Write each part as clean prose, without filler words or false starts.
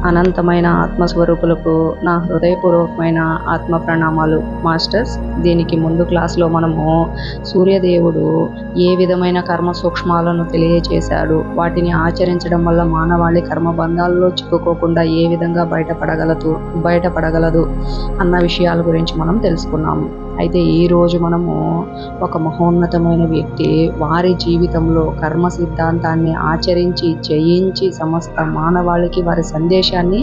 అనంతమైన ఆత్మస్వరూపులకు నా హృదయపూర్వకమైన ఆత్మ ప్రణామాలు మాస్టర్స్. దీనికి ముందు క్లాస్లో మనము సూర్యదేవుడు ఏ విధమైన కర్మ సూక్ష్మాలను తెలియచేశాడు, వాటిని ఆచరించడం వల్ల మానవాళి కర్మబంధాల్లో చిక్కుకోకుండా ఏ విధంగా బయటపడగలదు అన్న విషయాల గురించి మనం తెలుసుకున్నాము. అయితే ఈరోజు మనము ఒక మహోన్నతమైన వ్యక్తి వారి జీవితంలో కర్మ సిద్ధాంతాన్ని ఆచరించి జయించి సమస్త మానవాళికి వారి సందేశాన్ని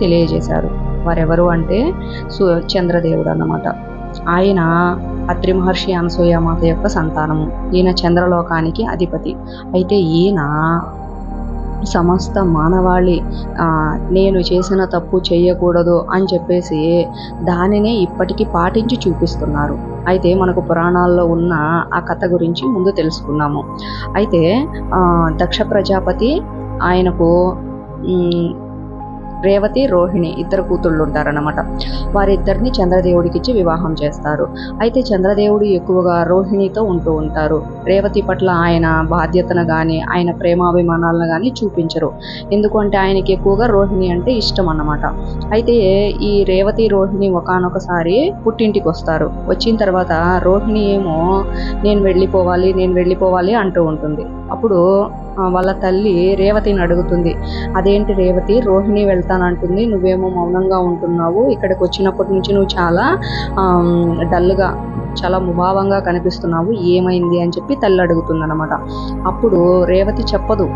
తెలియజేశారు. వారెవరు అంటే చంద్రదేవుడు అన్నమాట. ఆయన అత్రి మహర్షి అనసూయమాత యొక్క సంతానము. ఈయన చంద్రలోకానికి అధిపతి. అయితే ఈయన సమస్త మానవాళి నేను చేసిన తప్పు చేయకూడదు అని చెప్పేసి దానినే ఇప్పటికీ పాటించి చూపిస్తున్నారు. అయితే మనకు పురాణాల్లో ఉన్న ఆ కథ గురించి ముందు తెలుసుకున్నాము. అయితే దక్ష ప్రజాపతి ఆయనకు రేవతి, రోహిణి ఇద్దరు కూతుళ్ళు ఉంటారన్నమాట. వారిద్దరిని చంద్రదేవుడికి ఇచ్చి వివాహం చేస్తారు. అయితే చంద్రదేవుడు ఎక్కువగా రోహిణితో ఉంటూ ఉంటారు. రేవతి పట్ల ఆయన బాధ్యతను కానీ ఆయన ప్రేమాభిమానాలను కానీ చూపించరు. ఎందుకంటే ఆయనకి ఎక్కువగా రోహిణి అంటే ఇష్టం అన్నమాట. అయితే ఈ రేవతి, రోహిణి ఒకానొకసారి పుట్టింటికి వస్తారు. వచ్చిన తర్వాత రోహిణి ఏమో నేను వెళ్ళిపోవాలి అంటూ ఉంటుంది. అప్పుడు వాళ్ళ తల్లి రేవతిని అడుగుతుంది, అదేంటి రేవతి, రోహిణి వెళ్తానంటుంది, నువ్వేమో మౌనంగా ఉంటున్నావు, ఇక్కడికి వచ్చినప్పటి నుంచి నువ్వు చాలా డల్గా చాలా ముభావంగా కనిపిస్తున్నావు, ఏమైంది అని చెప్పి తల్లి అడుగుతుందన్నమాట. అప్పుడు రేవతి చెప్పదు.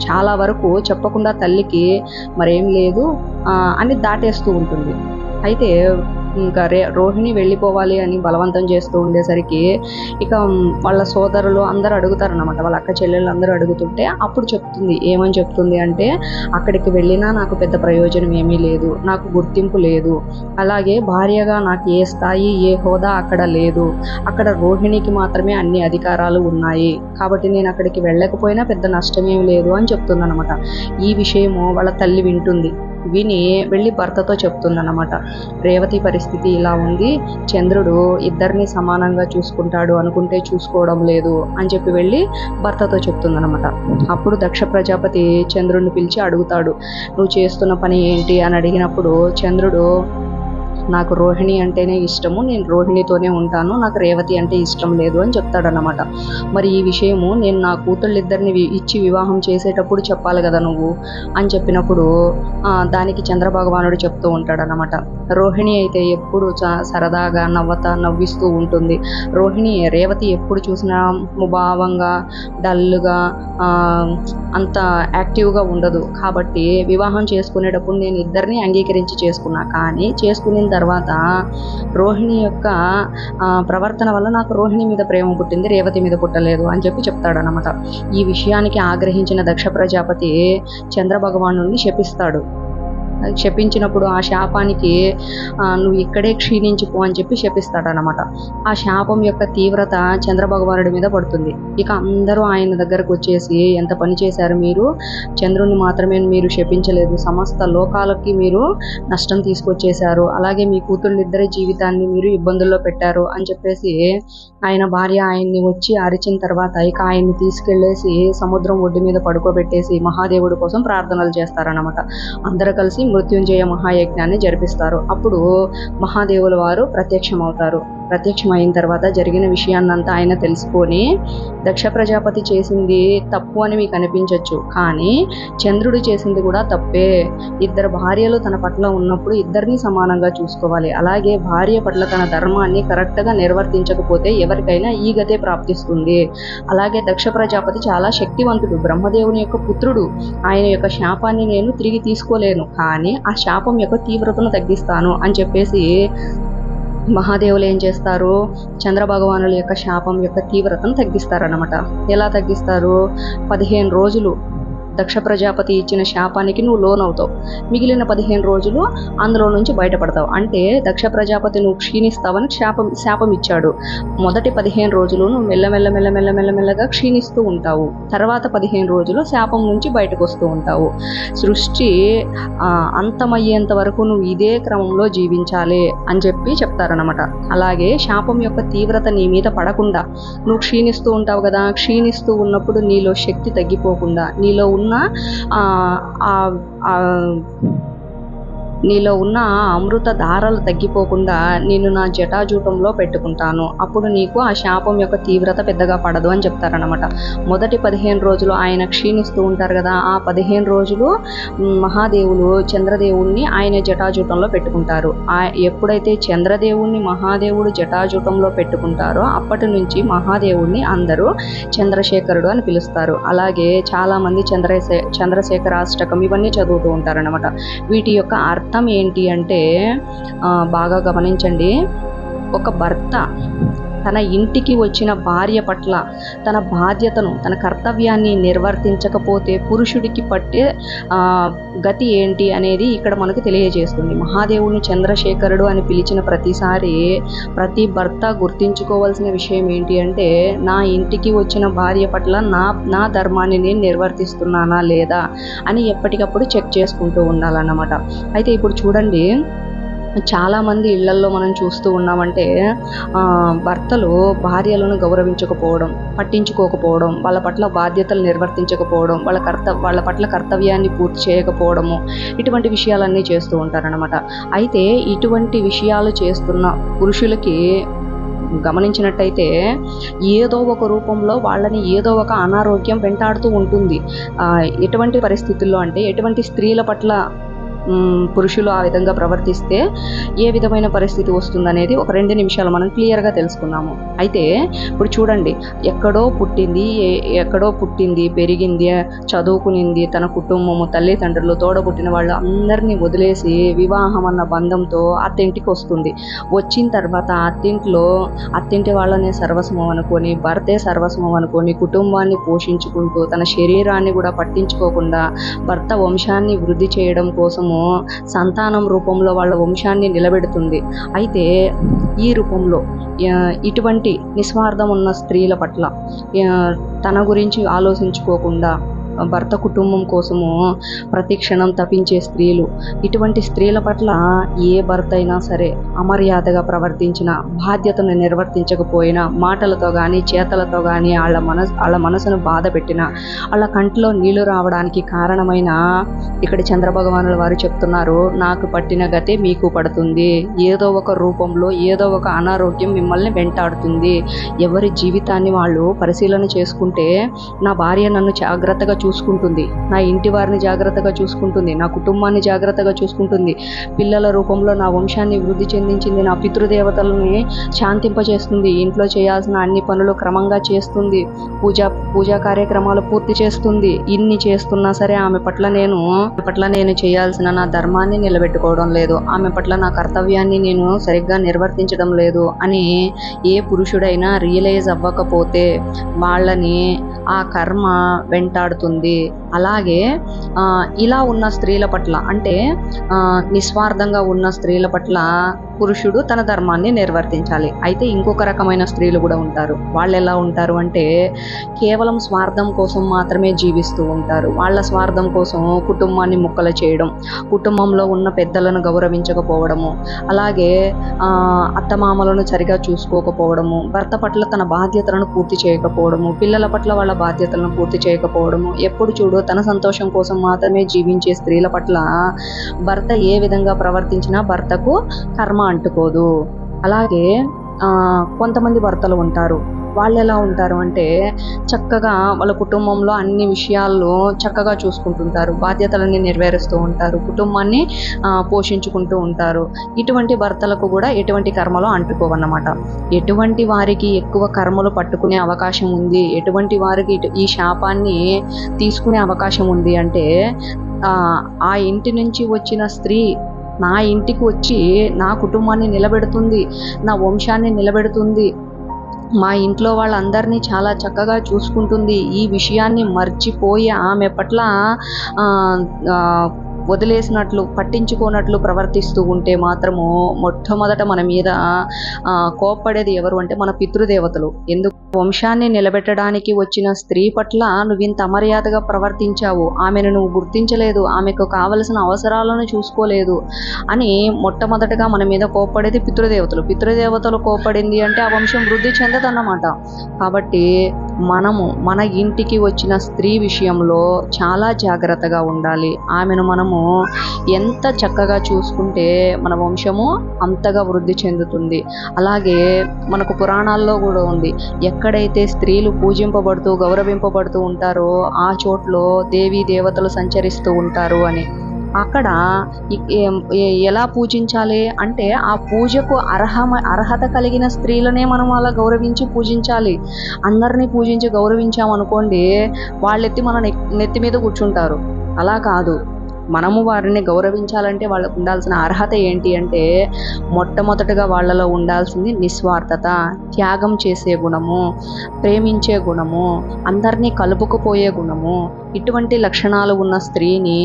చాలా వరకు చెప్పకుండా తల్లికి మరేం లేదు అని దాటేస్తూ ఉంటుంది. అయితే ఇంకా రోహిణి వెళ్ళిపోవాలి అని బలవంతం చేస్తూ ఉండేసరికి ఇక వాళ్ళ సోదరులు అందరూ అడుగుతారన్నమాట. వాళ్ళ అక్క చెల్లెళ్ళు అందరూ అడుగుతుంటే అప్పుడు ఏమని చెప్తుంది అంటే, అక్కడికి వెళ్ళినా నాకు పెద్ద ప్రయోజనం ఏమీ లేదు, నాకు గుర్తింపు లేదు, అలాగే భార్యగా నాకు ఏ స్థాయి ఏ హోదా అక్కడ లేదు, అక్కడ రోహిణికి మాత్రమే అన్ని అధికారాలు ఉన్నాయి, కాబట్టి నేను అక్కడికి వెళ్ళకపోయినా పెద్ద నష్టమేం లేదు అని చెప్తుందన్నమాట. ఈ విషయము వాళ్ళ తల్లి విని వెళ్ళి భర్తతో చెప్తుందన్నమాట. రేవతి పరిస్థితి ఇలా ఉంది, చంద్రుడు ఇద్దరిని సమానంగా చూసుకుంటాడు అనుకుంటే చూసుకోవడం లేదు అని చెప్పి వెళ్ళి భర్తతో చెప్తుందన్నమాట. అప్పుడు దక్ష ప్రజాపతి చంద్రుడిని పిలిచి అడుగుతాడు, నువ్వు చేస్తున్న పని ఏంటి అని అడిగినప్పుడు చంద్రుడు, నాకు రోహిణి అంటేనే ఇష్టము, నేను రోహిణితోనే ఉంటాను, నాకు రేవతి అంటే ఇష్టం లేదు అని చెప్తాడన్నమాట. మరి ఈ విషయము నేను నా కూతుళ్ళిద్దరిని ఇచ్చి వివాహం చేసేటప్పుడు చెప్పాలి కదా నువ్వు అని చెప్పినప్పుడు దానికి చంద్రభగవానుడు చెప్తూ ఉంటాడన్నమాట. రోహిణి అయితే ఎప్పుడు సరదాగా నవ్విస్తూ ఉంటుంది. రేవతి ఎప్పుడు చూసినా ముభావంగా డల్గా అంత యాక్టివ్గా ఉండదు. కాబట్టి వివాహం చేసుకునేటప్పుడు నేను ఇద్దరిని అంగీకరించి చేసుకున్నా, కానీ చేసుకున్న తర్వాత రోహిణి యొక్క ప్రవర్తన వల్ల నాకు రోహిణి మీద ప్రేమ పుట్టింది, రేవతి మీద పుట్టలేదు అని చెప్పి చెప్తాడనమాట. ఈ విషయానికి ఆగ్రహించిన దక్ష ప్రజాపతి చంద్రభగవాను శపిస్తాడు. శపించినప్పుడు ఆ శాపానికి నువ్వు ఇక్కడే క్షీణించిపో అని చెప్పి శపిస్తాడనమాట. ఆ శాపం యొక్క తీవ్రత చంద్రభగవానుడి మీద పడుతుంది. ఇక అందరూ ఆయన దగ్గరకు వచ్చేసి, ఎంత పని చేశారు మీరు, చంద్రుని మాత్రమే మీరు శపించలేదు, సమస్త లోకాలకి మీరు నష్టం తీసుకొచ్చేశారు, అలాగే మీ కూతుళ్ళిద్దరి జీవితాన్ని మీరు ఇబ్బందుల్లో పెట్టారు అని చెప్పేసి ఆయన భార్య ఆయన్ని వచ్చి అరిచిన తర్వాత ఇక ఆయన్ని తీసుకెళ్లేసి సముద్రం ఒడ్డు మీద పడుకోబెట్టేసి మహాదేవుడి కోసం ప్రార్థనలు చేస్తారనమాట. అందరూ కలిసి మృత్యుంజయ మహాయజ్ఞాన్ని జరిపిస్తారు. అప్పుడు మహాదేవుల వారు ప్రత్యక్షమైన తర్వాత జరిగిన విషయాన్నంతా ఆయన తెలుసుకొని, దక్ష ప్రజాపతి చేసింది తప్పు అని మీకు అనిపించవచ్చు, కానీ చంద్రుడు చేసింది కూడా తప్పే. ఇద్దరు భార్యలు తన పట్ల ఉన్నప్పుడు ఇద్దరిని సమానంగా చూసుకోవాలి, అలాగే భార్య పట్ల తన ధర్మాన్ని కరెక్ట్గా నిర్వర్తించకపోతే ఎవరికైనా ఈ గతే ప్రాప్తిస్తుంది. అలాగే దక్ష ప్రజాపతి చాలా శక్తివంతుడు, బ్రహ్మదేవుని యొక్క పుత్రుడు, ఆయన యొక్క శాపాన్ని నేను తిరిగి తీసుకోలేను, కానీ ఆ శాపం యొక్క తీవ్రతను తగ్గిస్తాను అని చెప్పేసి మహాదేవులు ఏం చేస్తారు, చంద్రభగవానుల యొక్క శాపం యొక్క తీవ్రతను తగ్గిస్తారన్నమాట. ఎలా తగ్గిస్తారు, 15 రోజులు దక్ష ప్రజాపతి ఇచ్చిన శాపానికి నువ్వు లోనవుతావు, మిగిలిన 15 రోజులు అందులో నుంచి బయటపడతావు. అంటే దక్ష ప్రజాపతి నువ్వు క్షీణిస్తావని శాపం ఇచ్చాడు. మొదటి 15 రోజులు నువ్వు మెల్లమెల్లగా క్షీణిస్తూ ఉంటావు, తర్వాత 15 రోజులు శాపం నుంచి బయటకు వస్తూ ఉంటావు. సృష్టి అంతమయ్యేంత వరకు నువ్వు ఇదే క్రమంలో జీవించాలి అని చెప్పి చెప్తారనమాట. అలాగే శాపం యొక్క తీవ్రత నీ మీద పడకుండా నువ్వు క్షీణిస్తూ ఉంటావు కదా, క్షీణిస్తూ ఉన్నప్పుడు నీలో శక్తి తగ్గిపోకుండా నీలో ఉన్న ఉన్న ఆ ఆ నీలో ఉన్న ఆ అమృత ధారలు తగ్గిపోకుండా నిన్ను నా జటాజూటంలో పెట్టుకుంటాను. అప్పుడు నీకు ఆ శాపం యొక్క తీవ్రత పెద్దగా పడదు అని చెప్తారనమాట. మొదటి 15 రోజులు ఆయన క్షీణిస్తూ ఉంటారు కదా, ఆ 15 రోజులు మహాదేవులు చంద్రదేవుణ్ణి ఆయన జటాజూటంలో పెట్టుకుంటారు. ఎప్పుడైతే చంద్రదేవుణ్ణి మహాదేవుడు జటాజూటంలో పెట్టుకుంటారో అప్పటి నుంచి మహాదేవుణ్ణి అందరూ చంద్రశేఖరుడు అని పిలుస్తారు. అలాగే చాలామంది చంద్రశేఖరాష్టకం ఇవన్నీ చదువుతూ ఉంటారనమాట. వీటి యొక్క అర్థం ఏంటి అంటే బాగా గమనించండి. ఒక భర్త తన ఇంటికి వచ్చిన భార్య పట్ల తన బాధ్యతను, తన కర్తవ్యాన్ని నిర్వర్తించకపోతే పురుషుడికి పట్టే గతి ఏంటి అనేది ఇక్కడ మనకు తెలియజేస్తుంది. మహాదేవుని చంద్రశేఖరుడు అని పిలిచిన ప్రతిసారి ప్రతి భర్త గుర్తించుకోవాల్సిన విషయం ఏంటి అంటే, నా ఇంటికి వచ్చిన భార్య పట్ల నా ధర్మాన్ని నేను నిర్వర్తిస్తున్నానా లేదా అని ఎప్పటికప్పుడు చెక్ చేసుకుంటూ ఉండాలన్నమాట. అయితే ఇప్పుడు చూడండి, చాలామంది ఇళ్లల్లో మనం చూస్తూ ఉన్నామంటే భర్తలు భార్యలను గౌరవించకపోవడం, పట్టించుకోకపోవడం, వాళ్ళ పట్ల బాధ్యతలు నిర్వర్తించకపోవడం, వాళ్ళ పట్ల కర్తవ్యాన్ని పూర్తి చేయకపోవడము, ఇటువంటి విషయాలన్నీ చేస్తూ ఉంటారనమాట. అయితే ఇటువంటి విషయాలు చేస్తున్న పురుషులకి గమనించినట్టయితే ఏదో ఒక రూపంలో వాళ్ళని ఏదో ఒక అనారోగ్యం వెంటాడుతూ ఉంటుంది. ఎటువంటి పరిస్థితుల్లో అంటే, ఎటువంటి స్త్రీల పట్ల పురుషులు ఆ విధంగా ప్రవర్తిస్తే ఏ విధమైన పరిస్థితి వస్తుందనేది ఒక 2 నిమిషాలు మనం క్లియర్గా తెలుసుకుందాము. అయితే ఇప్పుడు చూడండి, ఎక్కడో పుట్టింది, పెరిగింది, చదువుకునింది, తన కుటుంబము, తల్లిదండ్రులు, తోడబుట్టిన వాళ్ళు అందరినీ వదిలేసి వివాహం అన్న బంధంతో అత్తింటికి వస్తుంది. వచ్చిన తర్వాత అత్తింటి వాళ్ళనే సర్వస్వం అనుకొని, భర్తే సర్వస్వం అనుకొని కుటుంబాన్ని పోషించుకుంటూ తన శరీరాన్ని కూడా పట్టించుకోకుండా భర్త వంశాన్ని వృద్ధి చేయడం కోసము సంతానం రూపంలో వాళ్ళ వంశాన్ని నిలబెడుతుంది. అయితే ఈ రూపంలో ఇటువంటి నిస్వార్థం ఉన్న స్త్రీల పట్ల తన గురించి ఆలోచించుకోకుండా భర్త కుటుంబం కోసము ప్రతి క్షణం తపించే స్త్రీలు, ఇటువంటి స్త్రీల పట్ల ఏ భర్త అయినా సరే అమర్యాదగా ప్రవర్తించిన, బాధ్యతను నిర్వర్తించకపోయినా, మాటలతో కానీ చేతలతో కానీ వాళ్ళ మనసును బాధ పెట్టిన, వాళ్ళ కంటిలో నీళ్లు రావడానికి కారణమైన ఇక్కడ చంద్రభగవానుల వారు చెప్తున్నారు, నాకు పట్టిన గతే మీకు పడుతుంది. ఏదో ఒక రూపంలో ఏదో ఒక అనారోగ్యం మిమ్మల్ని వెంటాడుతుంది. ఎవరి జీవితాన్ని వాళ్ళు పరిశీలన చేసుకుంటే, నా భార్య నన్ను జాగ్రత్తగా చూసుకుంటుంది, నా ఇంటి వారిని జాగ్రత్తగా చూసుకుంటుంది, నా కుటుంబాన్ని జాగ్రత్తగా చూసుకుంటుంది, పిల్లల రూపంలో నా వంశాన్ని వృద్ధి చెందించింది, నా పితృదేవతలని శాంతింపచేస్తుంది, ఇంట్లో చేయాల్సిన అన్ని పనులు క్రమంగా చేస్తుంది, పూజా కార్యక్రమాలు పూర్తి చేస్తుంది. ఇన్ని చేస్తున్నా సరే ఆమె పట్ల నేను చేయాల్సిన నా ధర్మాన్ని నిలబెట్టుకోవడం లేదు, ఆమె పట్ల నా కర్తవ్యాన్ని నేను సరిగ్గా నిర్వర్తించడం లేదు అని ఏ పురుషుడైనా రియలైజ్ అవ్వకపోతే వాళ్ళని ఆ కర్మ వెంటాడుతుంది. అలాగే ఇలా ఉన్న స్త్రీల పట్ల, అంటే నిస్వార్థంగా ఉన్న స్త్రీల పట్ల పురుషుడు తన ధర్మాన్ని నిర్వర్తించాలి. అయితే ఇంకొక రకమైన స్త్రీలు కూడా ఉంటారు. వాళ్ళు ఎలా ఉంటారు అంటే, కేవలం స్వార్థం కోసం మాత్రమే జీవిస్తూ ఉంటారు. వాళ్ళ స్వార్థం కోసం కుటుంబాన్ని ముక్కలు చేయడం, కుటుంబంలో ఉన్న పెద్దలను గౌరవించకపోవడము, అలాగే అత్తమామలను సరిగా చూసుకోకపోవడము, భర్త పట్ల తన బాధ్యతలను పూర్తి చేయకపోవడము, పిల్లల పట్ల వాళ్ళ బాధ్యతలను పూర్తి చేయకపోవడము, ఎప్పుడు చూడు తన సంతోషం కోసం మాత్రమే జీవించే స్త్రీల పట్ల భర్త ఏ విధంగా ప్రవర్తించినా భర్తకు కర్మ అంటుకోదు. అలాగే కొంతమంది భర్తలు ఉంటారు. వాళ్ళు ఎలా ఉంటారు అంటే, చక్కగా వాళ్ళ కుటుంబంలో అన్ని విషయాల్లో చక్కగా చూసుకుంటుంటారు, బాధ్యతలన్నీ నెరవేరుస్తూ ఉంటారు, కుటుంబాన్ని పోషించుకుంటూ ఉంటారు. ఇటువంటి భర్తలకు కూడా ఎటువంటి కర్మలు అంటుకోవన్నమాట. ఎటువంటి వారికి ఎక్కువ కర్మలు పట్టుకునే అవకాశం ఉంది, ఎటువంటి వారికి ఈ శాపాన్ని తీసుకునే అవకాశం ఉంది అంటే, ఆ ఇంటి నుంచి వచ్చిన స్త్రీ నా ఇంటికి వచ్చి నా కుటుంబాన్ని నిలబెడుతుంది, నా వంశాన్ని నిలబెడుతుంది, మా ఇంట్లో వాళ్ళందరినీ చాలా చక్కగా చూసుకుంటుంది, ఈ విషయాన్ని మర్చిపోయి ఆమె పట్ల వదిలేసినట్లు, పట్టించుకోనట్లు ప్రవర్తిస్తూ ఉంటే మాత్రము మొట్టమొదట మన మీద కోప్పడేది ఎవరు అంటే మన పితృదేవతలు. ఎందుకు? వంశాన్ని నిలబెట్టడానికి వచ్చిన స్త్రీ పట్ల నువ్వు ఇంత అమర్యాదగా ప్రవర్తించావు, ఆమెను నువ్వు గుర్తించలేదు, ఆమెకు కావలసిన అవసరాలను చూసుకోలేదు అని మొట్టమొదటగా మన మీద కోప్పడేది పితృదేవతలు. పితృదేవతలు కోప్పడింది అంటే ఆ వంశం వృద్ధి చెందదన్నమాట. కాబట్టి మనము మన ఇంటికి వచ్చిన స్త్రీ విషయంలో చాలా జాగ్రత్తగా ఉండాలి. ఆమెను మనము ఎంత చక్కగా చూసుకుంటే మన వంశము అంతగా వృద్ధి చెందుతుంది. అలాగే మనకు పురాణాల్లో కూడా ఉంది, ఎక్కడైతే స్త్రీలు పూజింపబడుతూ గౌరవింపబడుతూ ఉంటారో ఆ చోట్లో దేవీ దేవతలు సంచరిస్తూ ఉంటారు అని. అక్కడ ఎలా పూజించాలి అంటే ఆ పూజకు అర్హత కలిగిన స్త్రీలనే మనం అలా గౌరవించి పూజించాలి. అందరినీ పూజించి గౌరవించామనుకోండి, వాళ్ళెత్తి మన నెత్తి మీద కూర్చుంటారు. అలా కాదు. మనము వారిని గౌరవించాలంటే వాళ్ళకు ఉండాల్సిన అర్హత ఏంటి అంటే, మొట్టమొదటగా వాళ్ళలో ఉండాల్సింది నిస్వార్థత, త్యాగం చేసే గుణము, ప్రేమించే గుణము, అందరినీ కలుపుకుపోయే గుణము. ఇటువంటి లక్షణాలు ఉన్న స్త్రీని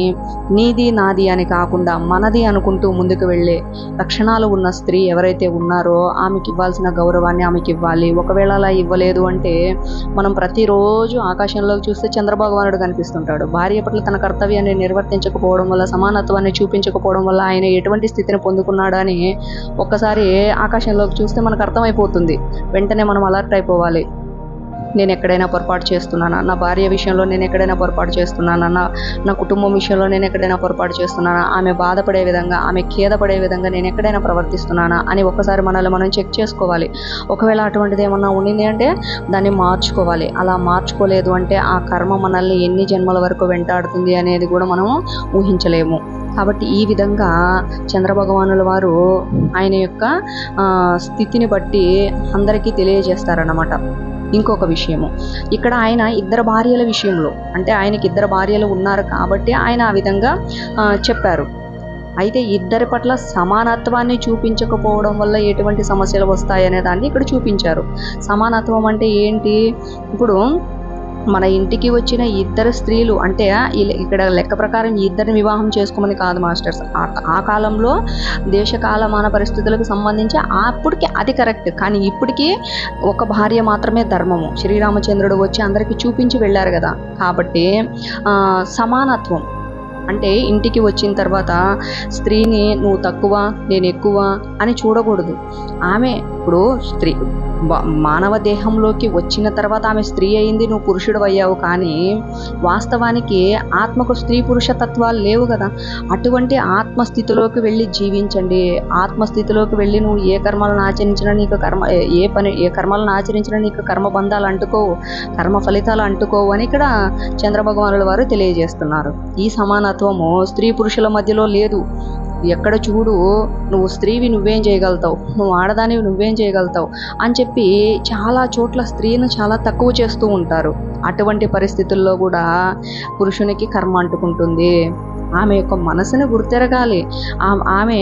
నీది నాది అని కాకుండా మనది అనుకుంటూ ముందుకు వెళ్ళే లక్షణాలు ఉన్న స్త్రీ ఎవరైతే ఉన్నారో ఆమెకి ఇవ్వాల్సిన గౌరవాన్ని ఆమెకి ఇవ్వాలి. ఒకవేళ అలా ఇవ్వలేదు అంటే మనం ప్రతిరోజు ఆకాశంలోకి చూస్తే చంద్రభగవానుడు కనిపిస్తుంటాడు. భార్య పట్ల తన కర్తవ్యాన్ని నిర్వర్తించకపోవడం వల్ల, సమానత్వాన్ని చూపించకపోవడం వల్ల ఆయన ఎటువంటి స్థితిని పొందుకున్నాడని ఒక్కసారి ఆకాశంలోకి చూస్తే మనకు అర్థమైపోతుంది. వెంటనే మనం అలర్ట్ అయిపోవాలి. నేను ఎక్కడైనా పొరపాటు చేస్తున్నానా, నా భార్య విషయంలో నేను ఎక్కడైనా పొరపాటు చేస్తున్నానా, నా కుటుంబం విషయంలో నేను ఎక్కడైనా పొరపాటు చేస్తున్నానా, ఆమె బాధపడే విధంగా, ఆమె ఖేదపడే విధంగా నేను ఎక్కడైనా ప్రవర్తిస్తున్నానా అని ఒకసారి మనల్ని మనం చెక్ చేసుకోవాలి. ఒకవేళ అటువంటిది ఏమన్నా ఉండింది అంటే దాన్ని మార్చుకోవాలి. అలా మార్చుకోలేదు అంటే ఆ కర్మ మనల్ని ఎన్ని జన్మల వరకు వెంటాడుతుంది అనేది కూడా మనము ఊహించలేము. కాబట్టి ఈ విధంగా చంద్రభగవానుల వారు ఆయన యొక్క స్థితిని బట్టి అందరికీ తెలియజేస్తారన్నమాట. ఇంకొక విషయము, ఇక్కడ ఆయన ఇద్దరు భార్యల విషయంలో, అంటే ఆయనకి ఇద్దరు భార్యలు ఉన్నారు కాబట్టి ఆయన ఆ విధంగా చెప్పారు. అయితే ఇద్దరి పట్ల సమానత్వాన్ని చూపించకపోవడం వల్ల ఎటువంటి సమస్యలు వస్తాయనే దాన్ని ఇక్కడ చూపించారు. సమానత్వం అంటే ఏంటి? ఇప్పుడు మన ఇంటికి వచ్చిన ఇద్దరు స్త్రీలు అంటే ఇక్కడ లెక్క ప్రకారం ఇద్దరిని వివాహం చేసుకోమని కాదు మాస్టర్స్. ఆ కాలంలో దేశకాలమాన పరిస్థితులకు సంబంధించి అప్పటికి అది కరెక్ట్. కానీ ఇప్పటికీ ఒక భార్య మాత్రమే ధర్మము. శ్రీరామచంద్రుడు వచ్చి అందరికీ చూపించి వెళ్ళారు కదా. కాబట్టి సమానత్వం అంటే ఇంటికి వచ్చిన తర్వాత స్త్రీని నువ్వు తక్కువ నేను ఎక్కువ అని చూడకూడదు. ఆమె ఇప్పుడు స్త్రీ మానవ దేహంలోకి వచ్చిన తర్వాత ఆమె స్త్రీ అయింది, నువ్వు పురుషుడు అయ్యావు. కానీ వాస్తవానికి ఆత్మకు స్త్రీ పురుష తత్వాలు లేవు కదా. అటువంటి ఆత్మస్థితిలోకి వెళ్ళి జీవించండి. ఆత్మస్థితిలోకి వెళ్ళి నువ్వు ఏ కర్మలను ఆచరించినా నీకు ఏ కర్మలను ఆచరించినా నీకు కర్మబంధాలు అంటుకోవు, కర్మ ఫలితాలు అంటుకోవు అని ఇక్కడ చంద్రభగవానుల వారు తెలియజేస్తున్నారు. ఈ సమానత్వము స్త్రీ పురుషుల మధ్యలో లేదు. ఎక్కడ చూడు నువ్వు స్త్రీవి నువ్వేం చేయగలుగుతావు, నువ్వు ఆడదానివి నువ్వేం చేయగలుగుతావు అని చెప్పి చాలా చోట్ల స్త్రీని చాలా తక్కువ చేస్తూ ఉంటారు. అటువంటి పరిస్థితుల్లో కూడా పురుషునికి కర్మ అంటుకుంటుంది. ఆమె యొక్క మనసుని గుర్తెరగాలి. ఆమె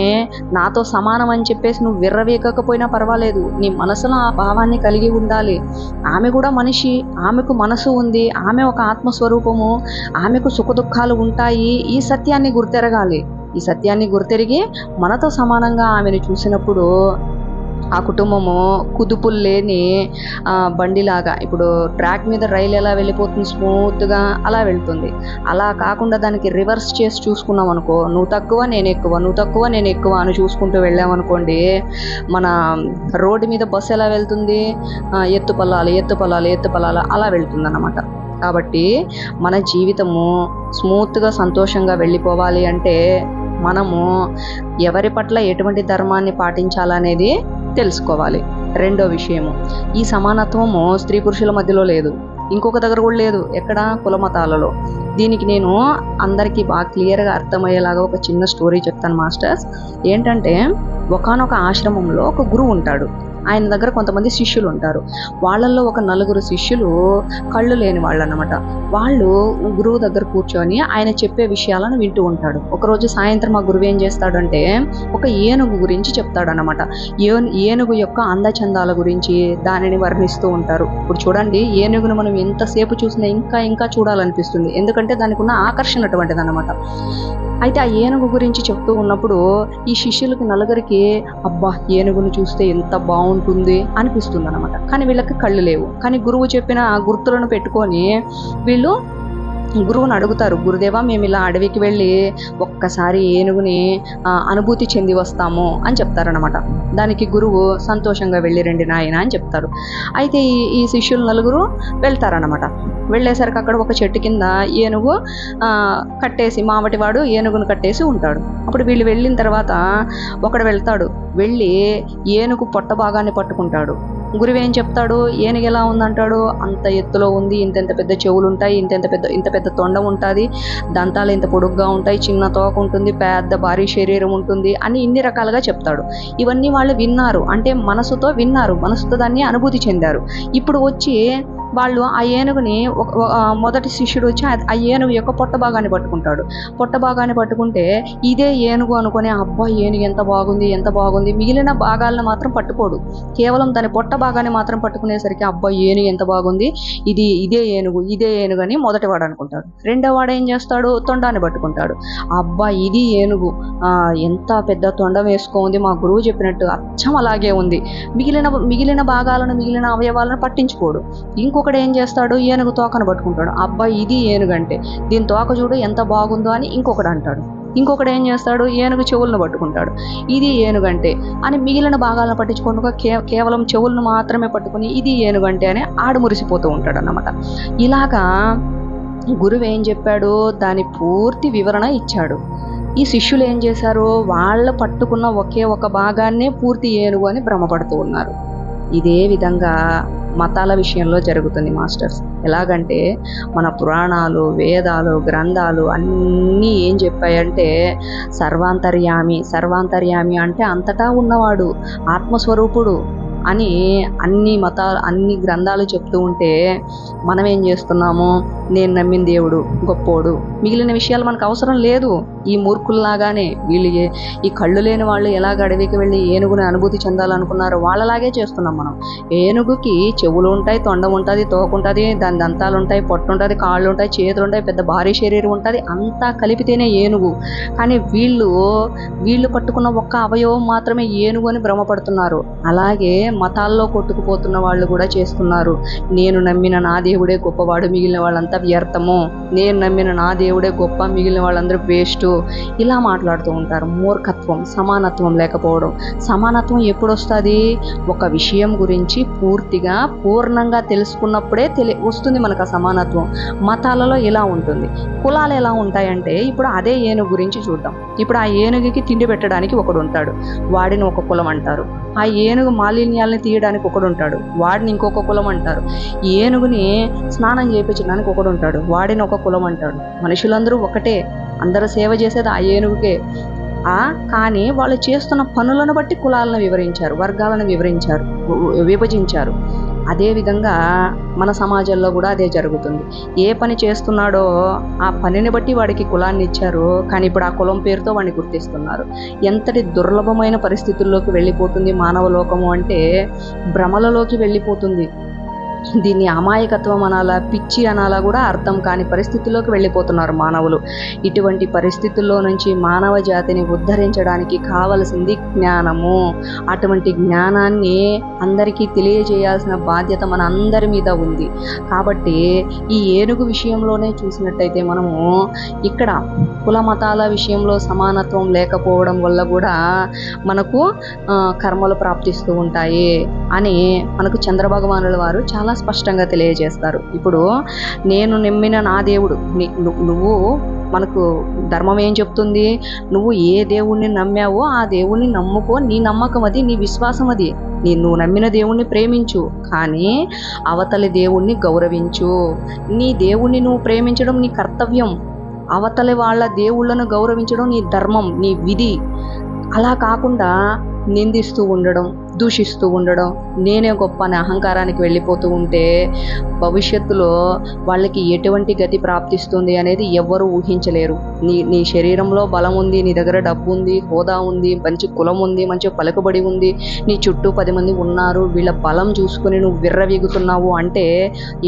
నాతో సమానం అని చెప్పేసి నువ్వు విర్రవీగకపోయినా పర్వాలేదు, నీ మనసులో ఆ భావాన్ని కలిగి ఉండాలి. ఆమె కూడా మనిషి, ఆమెకు మనసు ఉంది, ఆమె ఒక ఆత్మస్వరూపము, ఆమెకు సుఖదుఖాలు ఉంటాయి. ఈ సత్యాన్ని గుర్తెరగాలి. ఈ సత్యాన్ని గుర్తెరిగి మనతో సమానంగా ఆమెను చూసినప్పుడు ఆ కుటుంబము కుదుపులు లేని బండిలాగా, ఇప్పుడు ట్రాక్ మీద రైలు ఎలా వెళ్ళిపోతుంది స్మూత్గా అలా వెళ్తుంది. అలా కాకుండా దానికి రివర్స్ చేసి చూసుకున్నాం అనుకో, నువ్వు తక్కువ నేను ఎక్కువ, నువ్వు తక్కువ నేను ఎక్కువ అని చూసుకుంటూ వెళ్ళామనుకోండి, మన రోడ్డు మీద బస్సు ఎలా వెళ్తుంది, ఎత్తుపల్లాలు అలా వెళ్తుంది అన్నమాట. కాబట్టి మన జీవితము స్మూత్గా సంతోషంగా వెళ్ళిపోవాలి అంటే మనము ఎవరి పట్ల ఎటువంటి ధర్మాన్ని పాటించాలనేది తెలుసుకోవాలి. రెండో విషయము, ఈ సమానత్వము స్త్రీ పురుషుల మధ్యలో లేదు, ఇంకొక దగ్గర కూడా లేదు. ఎక్కడ? కులమతాలలో. దీనికి నేను అందరికీ బాగా క్లియర్గా అర్థమయ్యేలాగా ఒక చిన్న స్టోరీ చెప్తాను మాస్టర్స్. ఏంటంటే ఒకానొక ఆశ్రమంలో ఒక గురువు ఉంటాడు. ఆయన దగ్గర కొంతమంది శిష్యులు ఉంటారు. వాళ్ళల్లో ఒక 4 శిష్యులు కళ్ళు లేని వాళ్ళు అన్నమాట. వాళ్ళు గురువు దగ్గర కూర్చొని ఆయన చెప్పే విషయాలను వింటూ ఉంటాడు. ఒకరోజు సాయంత్రం ఆ గురువు ఏం చేస్తాడంటే ఒక ఏనుగు గురించి చెప్తాడనమాట. ఏనుగు యొక్క అందచందాల గురించి దానిని వర్ణిస్తూ ఉంటారు. ఇప్పుడు చూడండి, ఏనుగును మనం ఎంతసేపు చూసినా ఇంకా చూడాలనిపిస్తుంది. ఎందుకంటే దానికి ఉన్న ఆకర్షణ అటువంటిది అనమాట. అయితే ఆ ఏనుగు గురించి చెప్తూ ఉన్నప్పుడు ఈ శిష్యులకు 4కి అబ్బా ఏనుగును చూస్తే ఎంత బాగుంటుంది అనిపిస్తుంది అనమాట. కానీ వీళ్ళకి కళ్ళు లేవు. కానీ గురువు చెప్పిన ఆ గుర్తులను పెట్టుకొని వీళ్ళు గురువుని అడుగుతారు, గురుదేవా మేము ఇలా అడవికి వెళ్ళి ఒక్కసారి ఏనుగుని అనుభూతి చెంది వస్తాము అని చెప్తారనమాట. దానికి గురువు సంతోషంగా వెళ్ళి రండి నాయన అని చెప్తారు. అయితే ఈ శిష్యులు నలుగురు వెళ్తారనమాట. వెళ్ళేసరికి అక్కడ ఒక చెట్టు కింద ఏనుగు కట్టేసి, మావటివాడు ఏనుగును కట్టేసి ఉంటాడు. అప్పుడు వీళ్ళు వెళ్ళిన తర్వాత ఒకడు వెళ్తాడు, వెళ్ళి ఏనుగు పొట్ట భాగాన్ని పట్టుకుంటాడు. గురువు ఏం చెప్తాడు, ఏనుగు ఎలా ఉందంటాడు, అంత ఎత్తులో ఉంది, ఇంత పెద్ద చెవులు ఉంటాయి, ఇంత పెద్ద తొండ ఉంటుంది, దంతాలు ఇంత పొడుగ్గా ఉంటాయి, చిన్న తోక ఉంటుంది, పెద్ద భారీ శరీరం ఉంటుంది అని ఇన్ని రకాలుగా చెప్తాడు. ఇవన్నీ వాళ్ళు విన్నారు, అంటే మనసుతో విన్నారు, మనసుతో దాన్ని అనుభూతి చెందారు. ఇప్పుడు వచ్చి వాళ్ళు ఆ ఏనుగుని మొదటి శిష్యుడు వచ్చి ఆ ఏనుగు యొక్క పొట్ట భాగాన్ని పట్టుకుంటాడు. పొట్ట భాగాన్ని పట్టుకుంటే ఇదే ఏనుగు అనుకుని, అబ్బా ఏనుగు ఎంత బాగుంది, మిగిలిన భాగాలను మాత్రం పట్టుకోడు. కేవలం దాని పొట్ట భాగాన్ని మాత్రం పట్టుకునేసరికి, అబ్బా ఏనుగు ఎంత బాగుంది, ఇదే ఏనుగు అని మొదటివాడు అనుకుంటాడు. రెండో వాడు ఏం చేస్తాడు, తొండాన్ని పట్టుకుంటాడు. అబ్బా ఇది ఏనుగు, ఎంత పెద్ద తొండం వేసుకోంది, మా గురువు చెప్పినట్టు అచ్చం అలాగే ఉంది. మిగిలిన భాగాలను, మిగిలిన అవయవాలను పట్టించుకోడు. ఇంకొకడు ఏం చేస్తాడు, ఏనుగు తోకను పట్టుకుంటాడు. అబ్బాయి ఇది ఏనుగు అంటే, దీని తోక చూడు ఎంత బాగుందో అని ఇంకొకడు అంటాడు. ఇంకొకడు ఏం చేస్తాడు, ఏనుగు చెవులను పట్టుకుంటాడు. ఇది ఏనుగంటే అని మిగిలిన భాగాలను పట్టించుకోకుండా కేవలం చెవులను మాత్రమే పట్టుకుని ఇది ఏనుగంటే అని ఆడు మురిసిపోతూ ఉంటాడు అన్నమాట. ఇలాగా గురువు ఏం చెప్పాడు, దాని పూర్తి వివరణ ఇచ్చాడు. ఈ శిష్యులు ఏం చేశారు, వాళ్ళు పట్టుకున్న ఒకే ఒక భాగాన్నే పూర్తి ఏనుగు అని భ్రమపడుతూ ఉన్నారు. ఇదే విధంగా మతాల విషయంలో జరుగుతుంది మాస్టర్స్. ఎలాగంటే మన పురాణాలు, వేదాలు, గ్రంథాలు అన్నీ ఏం చెప్పాయంటే సర్వాంతర్యామి అంటే అంతటా ఉన్నవాడు, ఆత్మస్వరూపుడు అని అన్ని గ్రంథాలు చెప్తూ ఉంటే మనం ఏం చేస్తున్నాము, నేను నమ్మిన దేవుడు గొప్పోడు, మిగిలిన విషయాలు మనకు అవసరం లేదు. ఈ మూర్ఖుల్లాగానే వీళ్ళు, ఈ కళ్ళు లేని వాళ్ళు ఎలాగ అడవికి వెళ్ళి ఏనుగుని అనుభూతి చెందాలనుకున్నారో వాళ్ళలాగే చేస్తున్నాం మనం. ఏనుగుకి చెవులు ఉంటాయి, తొండ ఉంటుంది, తోక ఉంటుంది, దాని దంతాలు ఉంటాయి, పొట్టు ఉంటుంది, కాళ్ళు ఉంటాయి, చేతులు ఉంటాయి, పెద్ద భారీ శరీరం ఉంటుంది, అంతా కలిపితేనే ఏనుగు. కానీ వీళ్ళు పట్టుకున్న ఒక్క అవయవం మాత్రమే ఏనుగు అని భ్రమపడుతున్నారు. అలాగే మతాల్లో కొట్టుకుపోతున్న వాళ్ళు కూడా చేస్తున్నారు. నేను నమ్మిన నా దేవుడే గొప్పవాడు, మిగిలిన వాళ్ళంతా వ్యర్థము, నేను నమ్మిన నా దేవుడే గొప్ప, మిగిలిన వాళ్ళందరూ వేస్ట్, ఇలా మాట్లాడుతూ ఉంటారు. మూర్ఖత్వం, సమానత్వం లేకపోవడం. సమానత్వం ఎప్పుడు వస్తుంది, ఒక విషయం గురించి పూర్ణంగా తెలుసుకున్నప్పుడే వస్తుంది మనకు ఆ సమానత్వం. మతాలలో ఇలా ఉంటుంది. కులాలు ఎలా ఉంటాయంటే, ఇప్పుడు అదే ఏనుగు గురించి చూద్దాం. ఇప్పుడు ఆ ఏనుగుకి తిండి పెట్టడానికి ఒకడు ఉంటాడు, వాడిని ఒక కులం అంటారు. ఆ ఏనుగు మాలిన్యాలని తీయడానికి ఒకడు ఉంటాడు, వాడిని ఇంకొక కులం అంటారు. ఏనుగుని స్నానం చేయించడానికి ఒకడు ఉంటాడు, వాడిని ఒక కులం అంటాడు. మనుషులందరూ ఒకటే, అందరూ సేవ చేసేది ఆ ఏనుగుకే. కానీ వాళ్ళు చేస్తున్న పనులను బట్టి కులాలను వివరించారు, వర్గాలను విభజించారు. అదేవిధంగా మన సమాజంలో కూడా అదే జరుగుతుంది. ఏ పని చేస్తున్నాడో ఆ పనిని బట్టి వాడికి కులాన్ని ఇచ్చారు, కానీ ఇప్పుడు ఆ కులం పేరుతో వాడిని గుర్తిస్తున్నారు. ఎంతటి దుర్లభమైన పరిస్థితుల్లోకి వెళ్ళిపోతుంది మానవ లోకము అంటే, భ్రమలలోకి వెళ్ళిపోతుంది. దీన్ని అమాయకత్వం అనాలా, పిచ్చి అనాలా కూడా అర్థం కాని పరిస్థితుల్లోకి వెళ్ళిపోతున్నారు మానవులు. ఇటువంటి పరిస్థితుల్లో నుంచి మానవ జాతిని ఉద్ధరించడానికి కావలసింది జ్ఞానము. అటువంటి జ్ఞానాన్ని అందరికీ తెలియజేయాల్సిన బాధ్యత మన అందరి మీద ఉంది. కాబట్టి ఈ ఏనుగు విషయంలోనే చూసినట్టయితే మనము ఇక్కడ కుల మతాల విషయంలో సమానత్వం లేకపోవడం వల్ల కూడా మనకు కర్మలు ప్రాప్తిస్తూ ఉంటాయి అని మనకు చంద్రభగవానుల వారు చాలా స్పష్టంగా తెలియజేస్తారు. ఇప్పుడు నేను నమ్మిన నా దేవుడు, నువ్వు మనకు ధర్మం ఏం చెప్తుంది, నువ్వు ఏ దేవుణ్ణి నమ్మావో ఆ దేవుణ్ణి నమ్ముకో, నీ నమ్మకం అది, నీ విశ్వాసం అది. నువ్వు నమ్మిన దేవుణ్ణి ప్రేమించు, కానీ అవతలి దేవుణ్ణి గౌరవించు. నీ దేవుణ్ణి నువ్వు ప్రేమించడం నీ కర్తవ్యం, అవతలి వాళ్ళ దేవుళ్ళను గౌరవించడం నీ ధర్మం, నీ విధి. అలా కాకుండా నిందిస్తూ ఉండడం, దూషిస్తూ ఉండడం, నేనే గొప్ప అనే అహంకారానికి వెళ్ళిపోతూ ఉంటే భవిష్యత్తులో వాళ్ళకి ఎటువంటి గతి ప్రాప్తిస్తుంది అనేది ఎవ్వరూ ఊహించలేరు. నీ శరీరంలో బలం ఉంది, నీ దగ్గర డబ్బు ఉంది, హోదా ఉంది, మంచి కులం ఉంది, మంచి పలుకుబడి ఉంది, నీ చుట్టూ 10 మంది ఉన్నారు, వీళ్ళ బలం చూసుకుని నువ్వు విర్రవీగుతున్నావు అంటే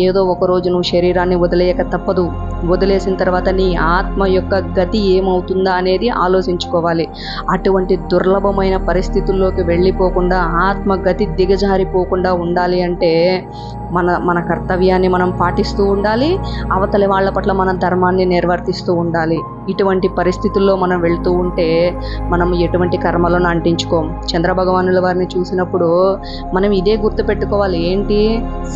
ఏదో ఒకరోజు నువ్వు శరీరాన్ని వదిలేయక తప్పదు. వదిలేసిన తర్వాత నీ ఆత్మ యొక్క గతి ఏమవుతుందా అనేది ఆలోచించుకోవాలి. అటువంటి దుర్లభమైన పరిస్థితుల్లోకి వెళ్ళిపోకుండా ఆత్మగతి దిగజారిపోకుండా ఉండాలి అంటే మన కర్తవ్యాన్ని మనం పాటిస్తూ ఉండాలి, అవతలి వాళ్ళ పట్ల మన ధర్మాన్ని నిర్వర్తిస్తూ ఉండాలి. ఇటువంటి పరిస్థితుల్లో మనం వెళ్తూ ఉంటే మనం ఎటువంటి కర్మలను అంటించుకోం. చంద్రభగవానుల వారిని చూసినప్పుడు మనం ఇదే గుర్తుపెట్టుకోవాలి, ఏంటి,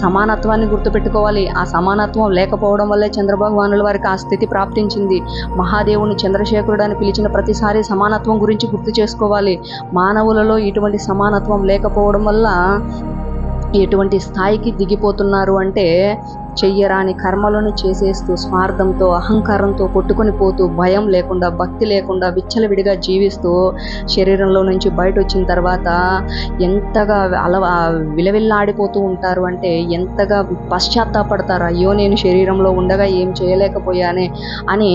సమానత్వాన్ని గుర్తుపెట్టుకోవాలి. ఆ సమానత్వం లేకపోవడం వల్లే చంద్రభగవానుల వారికి ఆ స్థితి ప్రాప్తించింది. మహాదేవుని చంద్రశేఖరుడు అని పిలిచిన ప్రతిసారి సమానత్వం గురించి గుర్తు చేసుకోవాలి. మానవులలో ఇటువంటి సమానత్వం లేకపోవడం వల్ల ఎటువంటి స్థాయికి దిగిపోతున్నారు అంటే చెయ్యరాని కర్మలను చేసేస్తూ స్వార్థంతో అహంకారంతో కొట్టుకొని పోతూ భయం లేకుండా భక్తి లేకుండా విచ్చలవిడిగా జీవిస్తూ శరీరంలో నుంచి బయట వచ్చిన తర్వాత ఎంతగా విలవిల్లాడిపోతూ ఉంటారు అంటే ఎంతగా పశ్చాత్తాపడతారు. అయ్యో నేను శరీరంలో ఉండగా ఏం చేయలేకపోయానే అని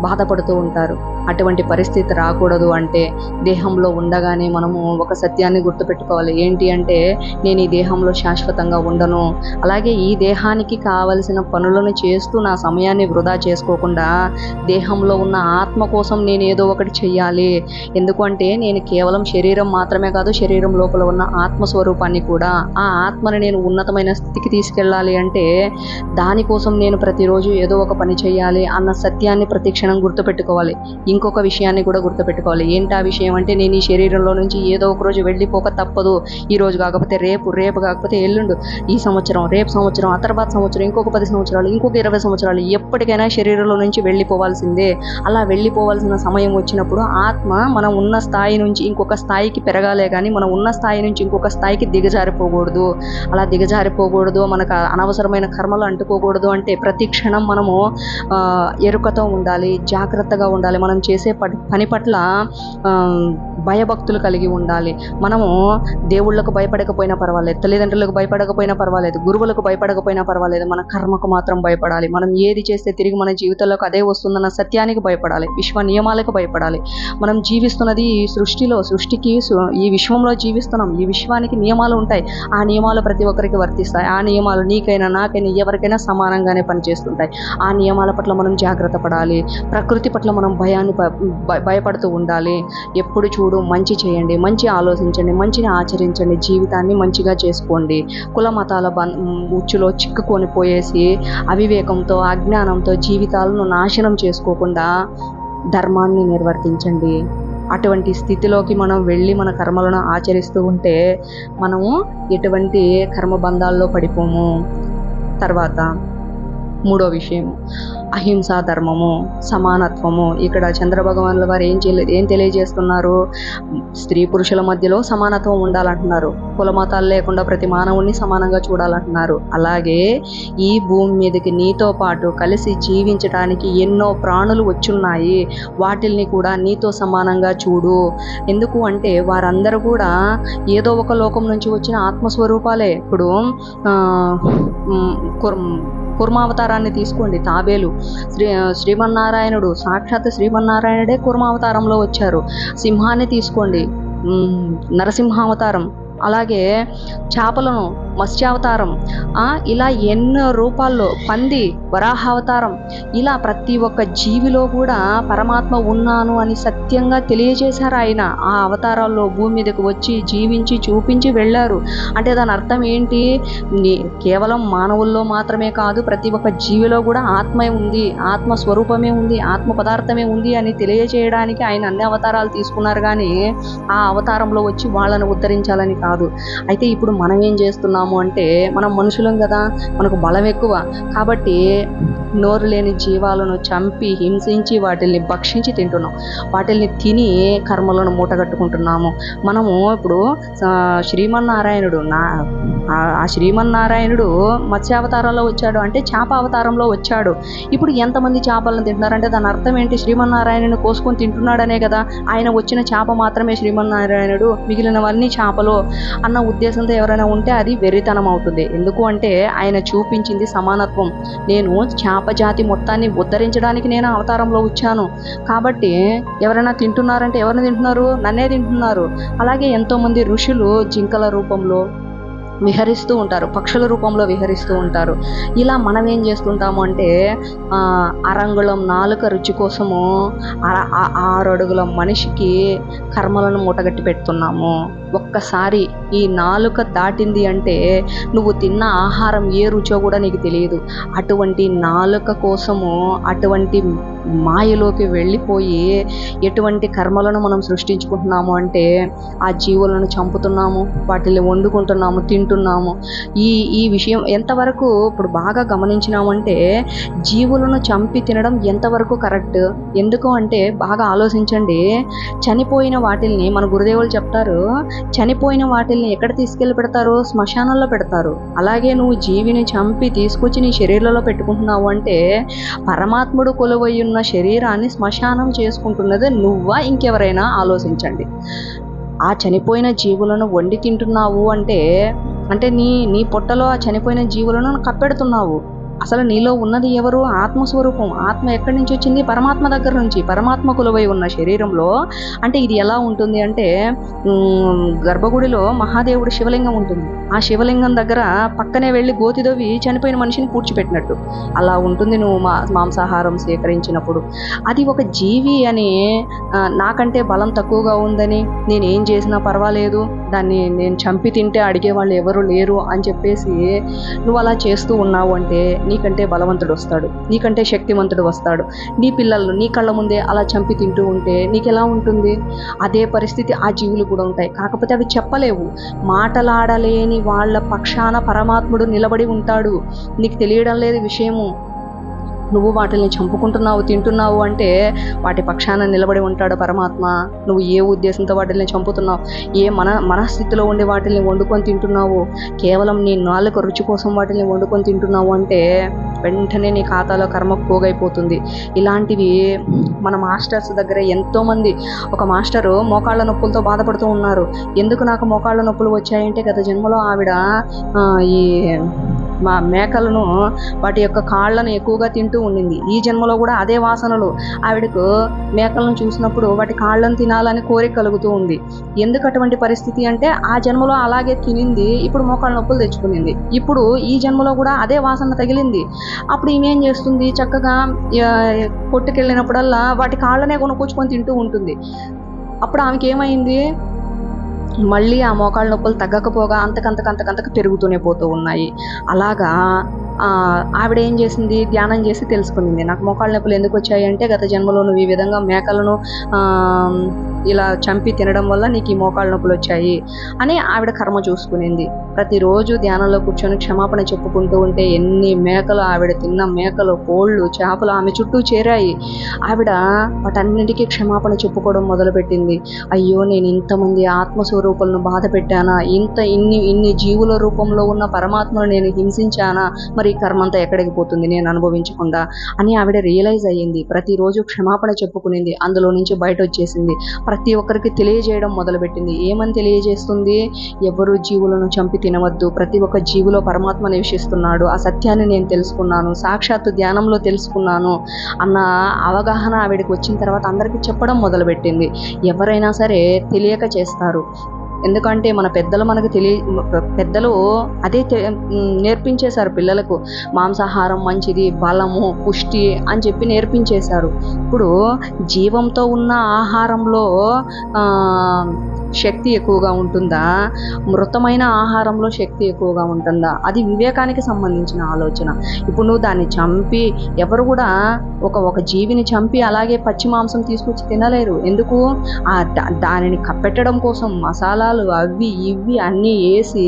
బాధపడుతూ ఉంటారు. అటువంటి పరిస్థితి రాకూడదు అంటే దేహంలో ఉండగానే మనము ఒక సత్యాన్ని గుర్తుపెట్టుకోవాలి, ఏంటి అంటే నేను ఈ దేహంలో శాశ్వతంగా ఉండను. అలాగే ఈ దేహానికి కావలసిన పనులను చేస్తూ నా సమయాన్ని వృధా చేసుకోకుండా దేహంలో ఉన్న ఆత్మ కోసం నేను ఏదో ఒకటి చెయ్యాలి. ఎందుకంటే నేను కేవలం శరీరం మాత్రమే కాదు, శరీరం లోపల ఉన్న ఆత్మస్వరూపాన్ని కూడా, ఆ ఆత్మని నేను ఉన్నతమైన స్థితికి తీసుకెళ్ళాలి అంటే దానికోసం నేను ప్రతిరోజు ఏదో ఒక పని చేయాలి అన్న సత్యాన్ని ప్రతి క్షణం గుర్తుపెట్టుకోవాలి. ఇంకొక విషయాన్ని కూడా గుర్తుపెట్టుకోవాలి, ఏంటి ఆ విషయం అంటే నేను ఈ శరీరంలో నుంచి ఏదో ఒక రోజు వెళ్ళిపోక తప్పదు. ఈ రోజు కాకపోతే రేపు, రేపు కాకపోతే ఎల్లుండు, ఈ సంవత్సరం, రేపు సంవత్సరం, ఆ తర్వాత సంవత్సరం, ఇంకొక 10 సంవత్సరాలు, ఇంకొక 20 సంవత్సరాలు, ఎప్పటికైనా శరీరంలో నుంచి వెళ్ళిపోవాల్సిందే. అలా వెళ్ళిపోవాల్సిన సమయం వచ్చినప్పుడు ఆత్మ మనం ఉన్న స్థాయి నుంచి ఇంకొక స్థాయికి పెరగాలే కానీ మనం ఉన్న స్థాయి నుంచి ఇంకొక స్థాయికి దిగజారిపోకూడదు. అలా దిగజారిపోకూడదు, మనకు అనవసరమైన కర్మలు అంటుకోకూడదు అంటే ప్రతి క్షణం మనము ఎరుకతో ఉండాలి, జాగ్రత్తగా ఉండాలి. మనం చేసే పని పట్ల భయభక్తులు కలిగి ఉండాలి. మనము దేవుళ్ళకు భయపడకపోయినా పర్వాలేదు, తల్లిదండ్రులకు భయపడకపోయినా పర్వాలేదు, గురువులకు భయపడకపోయినా పర్వాలేదు, మన కర్మకు మాత్రం భయపడాలి. మనం ఏది చేస్తే తిరిగి మన జీవితంలోకి అదే వస్తుందన్న సత్యానికి భయపడాలి, విశ్వ నియమాలకు భయపడాలి. మనం జీవిస్తున్నది ఈ సృష్టికి ఈ విశ్వంలో జీవిస్తున్నాం. ఈ విశ్వానికి నియమాలు ఉంటాయి. ఆ నియమాలు ప్రతి ఒక్కరికి వర్తిస్తాయి. ఆ నియమాలు నీకైనా నాకైనా ఎవరికైనా సమానంగానే పనిచేస్తుంటాయి. ఆ నియమాల పట్ల మనం జాగ్రత్త పడాలి. ప్రకృతి పట్ల మనం భయపడుతూ ఉండాలి. ఎప్పుడు చూడు మంచి చేయండి, మంచి ఆలోచించండి, మంచిని ఆచరించండి, జీవితాన్ని మంచిగా చేసుకోండి. కుల మతాల ఉచ్చులో చిక్కుకొని పోయేసి అవివేకంతో అజ్ఞానంతో జీవితాలను నాశనం చేసుకోకుండా ధర్మాన్ని నిర్వర్తించండి. అటువంటి స్థితిలోకి మనం వెళ్ళి మన కర్మలను ఆచరిస్తూ ఉంటే మనము ఎటువంటి కర్మబంధాల్లో పడిపోము. తర్వాత మూడో విషయం అహింసా ధర్మము, సమానత్వము. ఇక్కడ చంద్రభగవానుల వారు ఏం తెలియజేస్తున్నారు, స్త్రీ పురుషుల మధ్యలో సమానత్వం ఉండాలంటున్నారు. కుల మతాలు లేకుండా ప్రతి మానవుణ్ణి సమానంగా చూడాలంటున్నారు. అలాగే ఈ భూమి మీదకి నీతో పాటు కలిసి జీవించడానికి ఎన్నో ప్రాణులు వచ్చున్నాయి, వాటిల్ని కూడా నీతో సమానంగా చూడు. ఎందుకు అంటే వారందరూ కూడా ఏదో ఒక లోకం నుంచి వచ్చిన ఆత్మస్వరూపాలే. ఇప్పుడు కుర్మావతారాన్ని తీసుకోండి, తాబేలు. శ్రీమన్నారాయణుడు సాక్షాత్ శ్రీమన్నారాయణుడే కుర్మావతారంలో వచ్చారు. సింహాన్ని తీసుకోండి, నరసింహావతారం. అలాగే చేపలను మత్స్యావతారం, ఇలా ఎన్నో రూపాల్లో, పంది వరాహావతారం. ఇలా ప్రతి ఒక్క జీవిలో కూడా పరమాత్మ ఉన్నాను అని సత్యంగా తెలియజేశారు ఆయన. ఆ అవతారాల్లో భూమి మీదకు వచ్చి జీవించి చూపించి వెళ్ళారు. అంటే దాని అర్థం ఏంటి, కేవలం మానవుల్లో మాత్రమే కాదు, ప్రతి ఒక్క జీవిలో కూడా ఆత్మే ఉంది, ఆత్మ స్వరూపమే ఉంది, ఆత్మ పదార్థమే ఉంది అని తెలియజేయడానికి ఆయన అన్ని అవతారాలు తీసుకున్నారు. కానీ ఆ అవతారంలో వచ్చి వాళ్ళను ఉద్ధరించాలని కాదు. అయితే ఇప్పుడు మనం ఏం చేస్తున్నాము అంటే, మనం మనుషులం కదా, మనకు బలం ఎక్కువ కాబట్టి నోరు లేని జీవాలను చంపి హింసించి వాటిల్ని భక్షించి తింటున్నాం. వాటిల్ని తిని కర్మలను మూటగట్టుకుంటున్నాము. మనము ఇప్పుడు శ్రీమన్నారాయణుడు ఆ శ్రీమన్నారాయణుడు మత్స్యావతారంలో వచ్చాడు అంటే చేప అవతారంలో వచ్చాడు. ఇప్పుడు ఎంతమంది చేపలను తింటున్నారంటే దాని అర్థం ఏంటి, శ్రీమన్నారాయణుని కోసుకొని తింటున్నాడనే కదా. ఆయన వచ్చిన చేప మాత్రమే శ్రీమన్నారాయణుడు, మిగిలినవన్నీ చేపలు అన్న ఉద్దేశంతో ఎవరైనా ఉంటే అది వెర్రితనం అవుతుంది. ఎందుకు అంటే ఆయన చూపించింది సమానత్వం. నేను చేప జాతి మొత్తాన్ని ఉద్ధరించడానికి నేను అవతారంలో వచ్చాను. కాబట్టి ఎవరైనా తింటున్నారంటే ఎవరిని తింటున్నారు, నన్నే తింటున్నారు. అలాగే ఎంతోమంది ఋషులు జింకల రూపంలో విహరిస్తూ ఉంటారు, పక్షుల రూపంలో విహరిస్తూ ఉంటారు. ఇలా మనం ఏం చేస్తుంటాము అంటే అరంగుళం నాలుక రుచి కోసము 6 అడుగుల మనిషికి కర్మలను మూటగట్టి పెడుతున్నాము. ఒక్కసారి ఈ నాలుక దాటింది అంటే నువ్వు తిన్న ఆహారం ఏ రుచో కూడా నీకు తెలియదు. అటువంటి నాలుక కోసము అటువంటి మాయలోకి వెళ్ళిపోయి ఎటువంటి కర్మలను మనం సృష్టించుకుంటున్నాము అంటే ఆ జీవులను చంపుతున్నాము, వాటిని వండుకుంటున్నాము, తింటున్నాము. ఈ విషయం ఎంతవరకు ఇప్పుడు బాగా గమనించినామంటే జీవులను చంపి తినడం ఎంతవరకు కరెక్ట్? ఎందుకు అంటే బాగా ఆలోచించండి. చనిపోయిన వాటిల్ని మన గురుదేవులు చెప్తారు, చనిపోయిన వాటిల్ని ఎక్కడ తీసుకెళ్ళి పెడతారు? శ్మశానంలో పెడతారు. అలాగే నువ్వు జీవిని చంపి తీసుకొచ్చి నీ శరీరంలో పెట్టుకుంటున్నావు అంటే పరమాత్ముడు కొలువై ఉన్న శరీరాన్ని శ్మశానం చేసుకుంటున్నది నువ్వా ఇంకెవరైనా? ఆలోచించండి. ఆ చనిపోయిన జీవులను వండి తింటున్నావు అంటే నీ పొట్టలో ఆ చనిపోయిన జీవులను కప్పెడుతున్నావు. అసలు నీలో ఉన్నది ఎవరు? ఆత్మస్వరూపం. ఆత్మ ఎక్కడి నుంచి వచ్చింది? పరమాత్మ దగ్గర నుంచి. పరమాత్మ కొలువై ఉన్న శరీరంలో అంటే ఇది ఎలా ఉంటుంది అంటే గర్భగుడిలో మహాదేవుడు శివలింగం ఉంటుంది. ఆ శివలింగం దగ్గర పక్కనే వెళ్ళి గోతిదవ్వి చనిపోయిన మనిషిని పూడ్చిపెట్టినట్టు అలా ఉంటుంది నువ్వు మాంసాహారం స్వీకరించినప్పుడు. అది ఒక జీవి అని నాకంటే బలం తక్కువగా ఉందని నేనేం చేసినా పర్వాలేదు, దాన్ని నేను చంపి తింటే అడిగేవాళ్ళు ఎవరు లేరు అని చెప్పేసి నువ్వు అలా చేస్తూ ఉన్నావు అంటే నీకంటే బలవంతుడు వస్తాడు, నీకంటే శక్తివంతుడు వస్తాడు. నీ పిల్లలను నీ కళ్ళ ముందే అలా చంపి తింటూ ఉంటే నీకెలా ఉంటుంది? అదే పరిస్థితి ఆ జీవులు కూడా ఉంటాయి. కాకపోతే అవి చెప్పలేవు. మాటలాడలేని వాళ్ళ పక్షాన పరమాత్ముడు నిలబడి ఉంటాడు. నీకు తెలియడం లేదు విషయము. నువ్వు వాటిని చంపుకుంటున్నావు, తింటున్నావు అంటే వాటి పక్షాన నిలబడి ఉంటాడు పరమాత్మ. నువ్వు ఏ ఉద్దేశంతో వాటిని చంపుతున్నావు, ఏ మనస్థితిలో ఉండి వాటిని వండుకొని తింటున్నావు, కేవలం నీ నాలుక రుచి కోసం వాటిని వండుకొని తింటున్నావు అంటే వెంటనే నీ ఖాతాలో కర్మ పోగైపోతుంది. ఇలాంటివి మన మాస్టర్స్ దగ్గర ఎంతోమంది, ఒక మాస్టరు మోకాళ్ళ నొప్పులతో బాధపడుతూ ఉన్నారు. ఎందుకు నాకు మోకాళ్ళ నొప్పులు వచ్చాయంటే గత జన్మలో ఆవిడ ఈ మా మేకలను వాటి యొక్క కాళ్ళను ఎక్కువగా తింటూ ఉండింది. ఈ జన్మలో కూడా అదే వాసనలు ఆవిడకు మేకలను చూసినప్పుడు వాటి కాళ్ళను తినాలని కోరిక కలుగుతూ ఉంది. ఎందుకు అటువంటి పరిస్థితి అంటే ఆ జన్మలో అలాగే తినింది, ఇప్పుడు మోకాళ్ళ నొప్పులు తెచ్చుకునింది. ఇప్పుడు ఈ జన్మలో కూడా అదే వాసన తగిలింది. అప్పుడు ఈమెం చేస్తుంది? చక్కగా కొట్టుకెళ్ళినప్పుడల్లా వాటి కాళ్ళనే కొనుక్కొచ్చుకొని తింటూ ఉంటుంది. అప్పుడు ఆమెకి ఏమైంది? మళ్ళీ ఆ మోకాళ్ళ నొప్పులు తగ్గకపోగా అంతకంతకు పెరుగుతూనే పోతూ ఉన్నాయి. అలాగా ఆవిడ ఏం చేసింది? ధ్యానం చేసి తెలుసుకుంది. నాకు మోకాళ్ళ నొప్పులు ఎందుకు వచ్చాయి అంటే గత జన్మలో నువ్వు ఈ విధంగా మేకలను ఇలా చంపి తినడం వల్ల నీకు ఈ మోకాళ్ళ నొప్పులు వచ్చాయి అని ఆవిడ కర్మ చూసుకునింది. ప్రతిరోజు ధ్యానంలో కూర్చొని క్షమాపణ చెప్పుకుంటూ ఉంటే ఎన్ని మేకలు, ఆవిడ తిన్న మేకలు, కోళ్ళు, చేపలు ఆమె చుట్టూ చేరాయి. ఆవిడ వాటన్నింటికీ క్షమాపణ చెప్పుకోవడం మొదలుపెట్టింది. అయ్యో, నేను ఇంతమంది ఆత్మస్వరూపులను బాధ పెట్టానా, ఇన్ని జీవుల రూపంలో ఉన్న పరమాత్మను నేను హింసించానా, మరి ఈ కర్మంతా ఎక్కడికి పోతుంది నేను అనుభవించకుండా అని ఆవిడ రియలైజ్ అయ్యింది. ప్రతిరోజు క్షమాపణ చెప్పుకునింది. అందులో నుంచి బయట వచ్చేసింది. ప్రతి ఒక్కరికి తెలియజేయడం మొదలుపెట్టింది. ఏమని తెలియజేస్తుంది? ఎవరు జీవులను చంపి తినవద్దు, ప్రతి ఒక్క జీవులో పరమాత్మ నివసిస్తున్నాడు, ఆ సత్యాన్ని నేను తెలుసుకున్నాను, సాక్షాత్తు ధ్యానంలో తెలుసుకున్నాను అన్న అవగాహన ఆవిడకి వచ్చిన తర్వాత అందరికీ చెప్పడం మొదలుపెట్టింది. ఎవరైనా సరే తెలియక చేస్తారు. ఎందుకంటే మన పెద్దలు మనకు పెద్దలు అదే నేర్పించేశారు పిల్లలకు. మాంసాహారం మంచిది, బలము, పుష్టి అని చెప్పి నేర్పించేశారు. ఇప్పుడు జీవంతో ఉన్న ఆహారంలో శక్తి ఎక్కువగా ఉంటుందా, మృతమైన ఆహారంలో శక్తి ఎక్కువగా ఉంటుందా? అది వివేకానికి సంబంధించిన ఆలోచన. ఇప్పుడు నువ్వు దాన్ని చంపి, ఎవరు కూడా ఒక జీవిని చంపి అలాగే పచ్చి మాంసం తీసుకొచ్చి తినలేరు. ఎందుకు? దానిని కప్పెట్టడం కోసం మసాలాలు అవి ఇవి అన్నీ వేసి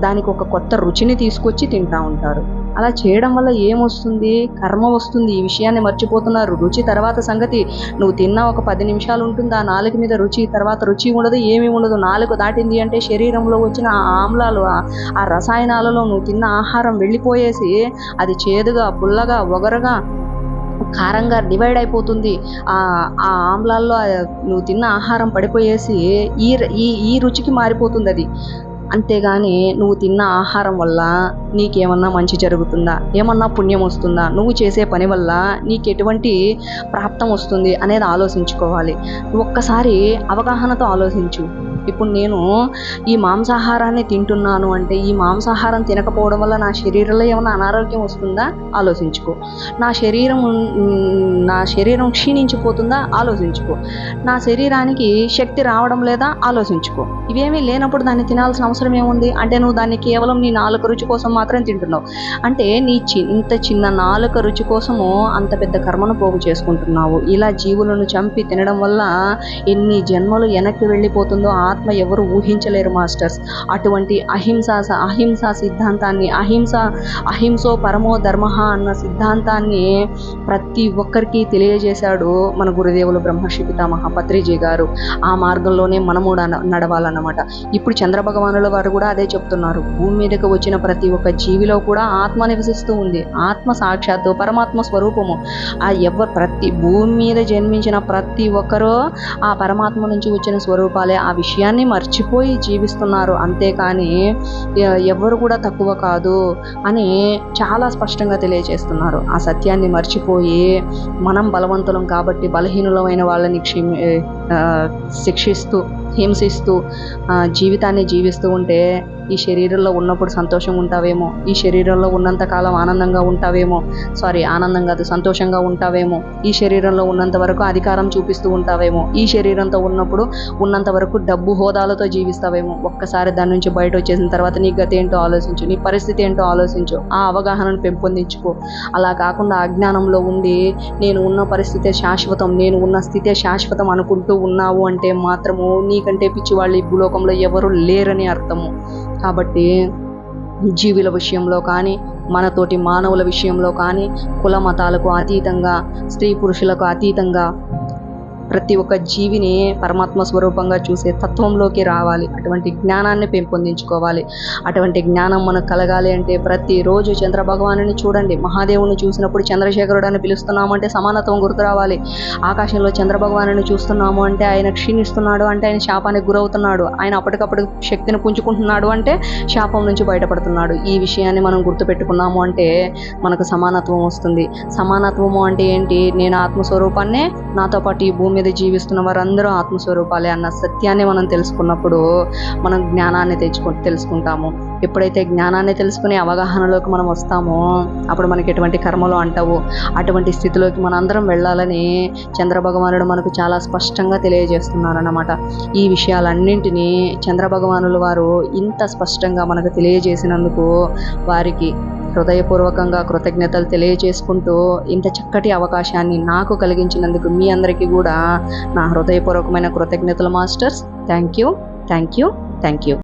దానికి ఒక కొత్త రుచిని తీసుకొచ్చి తింటూ ఉంటారు. అలా చేయడం వల్ల ఏమొస్తుంది? కర్మ వస్తుంది. ఈ విషయాన్ని మర్చిపోతున్నారు. రుచి తర్వాత సంగతి. నువ్వు తిన్న ఒక 10 నిమిషాలు ఉంటుంది ఆ నాలుగు మీద రుచి, తర్వాత రుచి ఉండదు, ఏమీ ఉండదు. నాలుగు దాటింది అంటే శరీరంలో వచ్చిన ఆ ఆమ్లాలు, ఆ రసాయనాలలో నువ్వు తిన్న ఆహారం వెళ్ళిపోయేసి అది చేదుగా, పుల్లగా, ఒగరగా, కారంగా డివైడ్ అయిపోతుంది. ఆ ఆమ్లాల్లో నువ్వు తిన్న ఆహారం పడిపోయేసి ఈ రుచికి మారిపోతుంది అది. అంతేగాని నువ్వు తిన్న ఆహారం వల్ల నీకేమన్నా మంచి జరుగుతుందా, ఏమన్నా పుణ్యం వస్తుందా, నువ్వు చేసే పని వల్ల నీకు ఎటువంటి ప్రాప్తం వస్తుంది అనేది ఆలోచించుకోవాలి. ఒక్కసారి అవగాహనతో ఆలోచించు. ఇప్పుడు నేను ఈ మాంసాహారాన్ని తింటున్నాను అంటే ఈ మాంసాహారం తినకపోవడం వల్ల నా శరీరంలో ఏమైనా అనారోగ్యం వస్తుందా ఆలోచించుకో. నా శరీరం క్షీణించిపోతుందా ఆలోచించుకో. నా శరీరానికి శక్తి రావడం లేదా ఆలోచించుకో. ఇవేమీ లేనప్పుడు దాన్ని తినాల్సిన అవసరం ఏముంది అంటే నువ్వు దాన్ని కేవలం నీ నాలుక రుచి కోసం మాత్రం తింటున్నావు. అంటే నీ ఇంత చిన్న నాలుక రుచి కోసము అంత పెద్ద కర్మను పోగు చేసుకుంటున్నావు. ఇలా జీవులను చంపి తినడం వల్ల ఎన్ని జన్మలు వెనక్కి వెళ్ళిపోతుందో ఆత్మ ఎవరు ఊహించలేరు మాస్టర్స్. అటువంటి అహింసా సిద్ధాంతాన్ని అహింసో పరమో ధర్మ అన్న సిద్ధాంతాన్ని ప్రతి ఒక్కరికి తెలియజేశాడు మన గురుదేవులు బ్రహ్మర్షి పితామహ పత్రిజీ గారు. ఆ మార్గంలోనే మనము నడవాలన్నమాట. ఇప్పుడు చంద్రభగవానుల వారు కూడా అదే చెప్తున్నారు. భూమి మీదకి వచ్చిన ప్రతి ఒక్క జీవిలో కూడా ఆత్మ నివసిస్తూ ఉంది. ఆత్మ సాక్షాత్తు పరమాత్మ స్వరూపము. ప్రతి భూమి మీద జన్మించిన ప్రతి ఒక్కరూ ఆ పరమాత్మ నుంచి వచ్చిన స్వరూపాలే. ఆ విషయాన్ని మర్చిపోయి జీవిస్తున్నారు. అంతేకాని ఎవరు కూడా తక్కువ కాదు అని చాలా స్పష్టంగా తెలియజేస్తున్నారు. ఆ సత్యాన్ని మర్చిపోయి మనం బలవంతులం కాబట్టి బలహీనులమైన వాళ్ళని శిక్షిస్తూ హింసిస్తూ జీవితాన్ని జీవిస్తూ ఉంటే ఈ శరీరంలో ఉన్నప్పుడు సంతోషంగా ఉంటావేమో, ఈ శరీరంలో ఉన్నంతకాలం ఆనందంగా ఉంటావేమో, ఆనందం కాదు సంతోషంగా ఉంటావేమో, ఈ శరీరంలో ఉన్నంత వరకు అధికారం చూపిస్తూ ఉంటావేమో, ఈ శరీరంతో ఉన్నప్పుడు ఉన్నంత వరకు డబ్బు హోదాలతో జీవిస్తావేమో. ఒక్కసారి దాని నుంచి బయట వచ్చేసిన తర్వాత నీ గతి ఏంటో ఆలోచించు, నీ పరిస్థితి ఏంటో ఆలోచించు, ఆ అవగాహనను పెంపొందించుకో. అలా కాకుండా అజ్ఞానంలో ఉండి నేను ఉన్న పరిస్థితే శాశ్వతం, నేను ఉన్న స్థితే శాశ్వతం అనుకుంటూ ఉన్నావు అంటే మాత్రము నీకంటే పిచ్చివాళ్ళు ఈ భూలోకంలో ఎవరు లేరని అర్థము. కాబట్టి జీవుల విషయంలో కానీ మనతోటి మానవుల విషయంలో కానీ కుల మతాలకు అతీతంగా స్త్రీ పురుషులకు అతీతంగా ప్రతి ఒక్క జీవిని పరమాత్మ స్వరూపంగా చూసే తత్వంలోకి రావాలి. అటువంటి జ్ఞానాన్ని పెంపొందించుకోవాలి. అటువంటి జ్ఞానం మనకు కలగాలి అంటే ప్రతిరోజు చంద్రభగవానుని చూడండి. మహాదేవుని చూసినప్పుడు చంద్రశేఖరుడు అని పిలుస్తున్నాము అంటే సమానత్వం గుర్తు రావాలి. ఆకాశంలో చంద్రభగవానుని చూస్తున్నాము అంటే ఆయన క్షీణిస్తున్నాడు అంటే ఆయన శాపానికి గురవుతున్నాడు. ఆయన అప్పటికప్పుడు శక్తిని పుంజుకుంటున్నాడు అంటే శాపం నుంచి బయటపడుతున్నాడు. ఈ విషయాన్ని మనం గుర్తుపెట్టుకున్నాము అంటే మనకు సమానత్వం వస్తుంది. సమానత్వము అంటే ఏంటి? నేను ఆత్మస్వరూపాన్నే, నాతో పాటు ఈ భూమి మీద జీవిస్తున్న వారందరూ ఆత్మస్వరూపాలే అన్న సత్యాన్ని మనం తెలుసుకున్నప్పుడు మనం జ్ఞానాన్ని తెలుసుకుంటాము. ఎప్పుడైతే జ్ఞానాన్ని తెలుసుకునే అవగాహనలోకి మనం వస్తామో అప్పుడు మనకి ఎటువంటి కర్మలు అంటావు. అటువంటి స్థితిలోకి మనందరం వెళ్ళాలని చంద్రభగవానుడు మనకు చాలా స్పష్టంగా తెలియజేస్తున్నారన్నమాట. ఈ విషయాలన్నింటినీ చంద్రభగవానుల వారు ఇంత స్పష్టంగా మనకు తెలియజేసినందుకు వారికి హృదయపూర్వకంగా కృతజ్ఞతలు తెలియజేసుకుంటూ ఇంత చక్కటి అవకాశాన్ని నాకు కలిగించినందుకు మీ అందరికీ కూడా నా హృదయపూర్వకమైన కృతజ్ఞతలు మాస్టర్స్. Thank you.